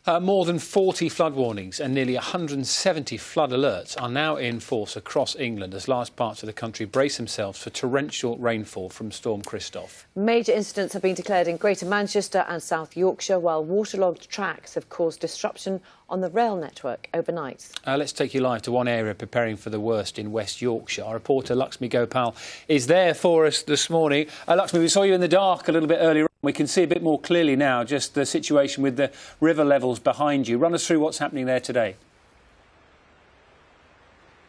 More than 40 flood warnings and nearly 170 flood alerts are now in force across England as large parts of the country brace themselves for torrential rainfall from Storm Christoph. Major incidents have been declared in Greater Manchester and South Yorkshire, while waterlogged tracks have caused disruption on the rail network overnight. Let's take you live to one area preparing for the worst in West Yorkshire. Our reporter Lakshmi Gopal is there for us this morning. Lakshmi, we saw you in the dark a little bit earlier on. We can see a bit more clearly now just the situation with the river levels behind you. Run us through what's happening there today.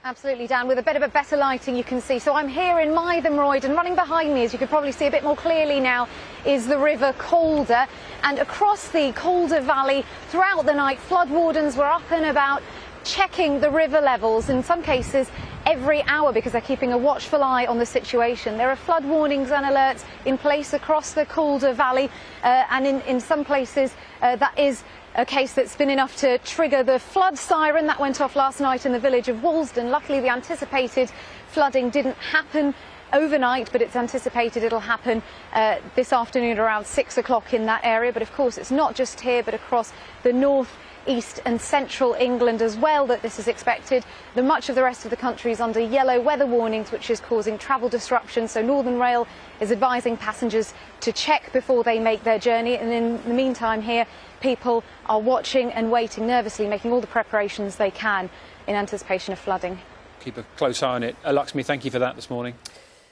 Absolutely, Dan. With a bit of a better lighting, you can see. So I'm here in Mytholmroyd, and running behind me, as you could probably see a bit more clearly now, is the River Calder. And across the Calder Valley, throughout the night, flood wardens were up and about, checking the river levels, in some cases every hour, because they're keeping a watchful eye on the situation. There are flood warnings and alerts in place across the Calder Valley, and in some places that is a case that's been enough to trigger the flood siren that went off last night in the village of Walsden. Luckily, the anticipated flooding didn't happen overnight, but it's anticipated it'll happen this afternoon around 6 o'clock in that area. But of course, it's not just here, but across the north, east and central England as well that this is expected. Much of the rest of the country is under yellow weather warnings, which is causing travel disruption. So Northern Rail is advising passengers to check before they make their journey. And in the meantime here, people are watching and waiting nervously, making all the preparations they can in anticipation of flooding. Keep a close eye on it. Lakshmi, thank you for that this morning.